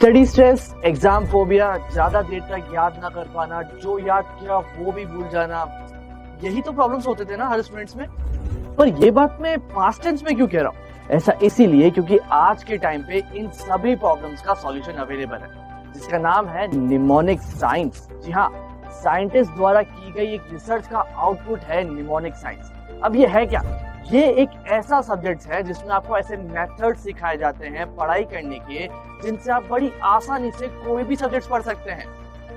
Study stress, exam phobia, ज्यादा देर तक याद ना कर पाना, जो याद किया वो भी भूल जाना, यही तो प्रॉब्लम्स होते थे ना हर स्टूडेंट्स में। पर ये बात मैं पास्ट टेंस में क्यों कह रहा हूँ? ऐसा इसीलिए क्योंकि आज के टाइम पे इन सभी प्रॉब्लम्स का सॉल्यूशन अवेलेबल है, जिसका नाम है निमोनिक साइंस। जी हाँ, साइंटिस्ट द्वारा की गई एक रिसर्च का आउटपुट है निमोनिक साइंस। अब ये है क्या? ये एक ऐसा सब्जेक्ट है जिसमें आपको ऐसे मेथड सिखाए जाते हैं पढ़ाई करने के, जिनसे आप बड़ी आसानी से कोई भी सब्जेक्ट पढ़ सकते हैं।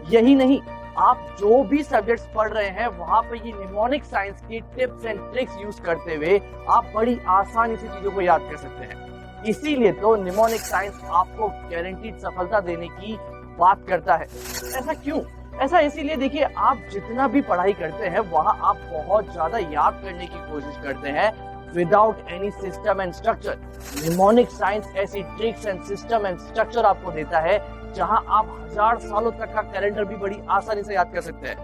यही नहीं, आप जो भी सब्जेक्ट्स पढ़ रहे हैं वहां पे ये निमोनिक साइंस की टिप्स एंड ट्रिक्स यूज करते हुए आप बड़ी आसानी से चीजों को याद कर सकते हैं। इसीलिए तो निमोनिक साइंस आपको गारंटीड सफलता देने की बात करता है। ऐसा क्यों? ऐसा इसीलिए, देखिए, आप जितना भी पढ़ाई करते हैं वहां आप बहुत ज्यादा याद करने की कोशिश करते हैं without any system and structure. Mnemonic science ऐसी tricks and system and structure आपको देता है जहां आप 1000 सालों तक का कैलेंडर भी बड़ी आसानी से याद कर सकते हैं।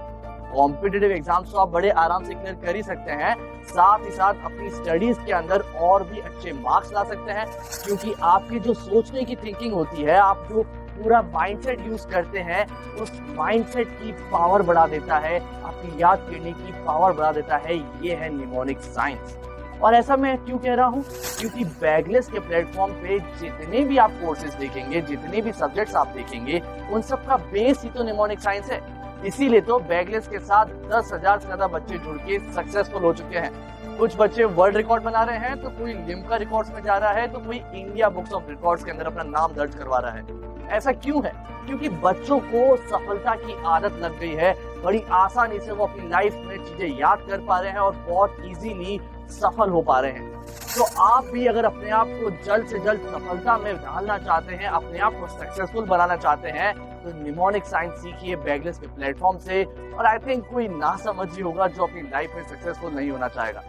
कॉम्पिटिटिव एग्जाम्स तो आप बड़े आराम से क्लियर कर ही सकते हैं, साथ ही साथ अपनी स्टडीज के अंदर और भी अच्छे मार्क्स ला सकते हैं, क्योंकि आपकी जो सोचने की थिंकिंग होती है, आप जो पूरा माइंडसेट यूज करते हैं, उस माइंडसेट की पावर बढ़ा देता है, आपकी याद करने की पावर बढ़ा देता है। ये है निमोनिक साइंस। और ऐसा मैं क्यों कह रहा हूँ? क्योंकि बैगलेस के प्लेटफॉर्म पे जितने भी आप कोर्सेज देखेंगे, जितने भी सब्जेक्ट्स आप देखेंगे, उन सब का बेस ही तो निमोनिक साइंस है। इसीलिए तो बैगलेस के साथ 10,000 से ज्यादा बच्चे जुड़ के सक्सेसफुल हो चुके हैं। कुछ बच्चे वर्ल्ड रिकॉर्ड बना रहे हैं, तो कोई लिम्का रिकॉर्ड्स में जा रहा है, तो कोई इंडिया बुक्स ऑफ रिकॉर्ड्स के अंदर अपना नाम दर्ज करवा रहा है। ऐसा क्यों है? क्योंकि बच्चों को सफलता की आदत लग गई है। बड़ी आसानी से वो अपनी लाइफ में चीजें याद कर पा रहे हैं और बहुत इजीली सफल हो पा रहे हैं। तो आप भी अगर अपने आप को जल्द से जल्द सफलता में ढालना चाहते हैं, अपने आप को सक्सेसफुल बनाना चाहते हैं, तो निमोनिक साइंस सीखिए बैगलेस के प्लेटफॉर्म से। और आई थिंक कोई ना समझ ही होगा जो अपनी लाइफ में सक्सेसफुल नहीं होना चाहेगा।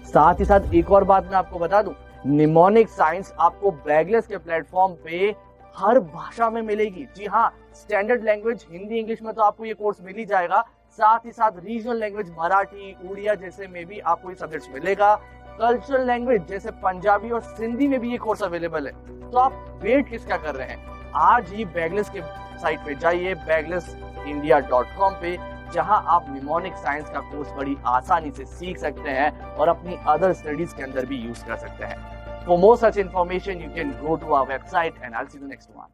साथ ही साथ एक और बात मैं आपको बता दूं, निमोनिक साइंस आपको बैगलेस के प्लेटफॉर्म पे हर भाषा में मिलेगी। जी हाँ, स्टैंडर्ड लैंग्वेज हिंदी इंग्लिश में तो आपको ये कोर्स मिल ही जाएगा, साथ ही साथ रीजनल लैंग्वेज मराठी, उड़िया जैसे में भी आपको ये सब्जेक्ट्स मिलेगा। कल्चरल लैंग्वेज जैसे पंजाबी और सिंधी में भी ये कोर्स अवेलेबल है। तो आप वेट किसका कर रहे हैं? आज ही बैगलेस के साइट पे जाइए, baglesindia.com पे, जहां आप निमोनिक साइंस का कोर्स बड़ी आसानी से सीख सकते हैं और अपनी अदर स्टडीज के अंदर भी यूज कर सकते हैं। For more such information, you can go to our website, and I'll see you next one.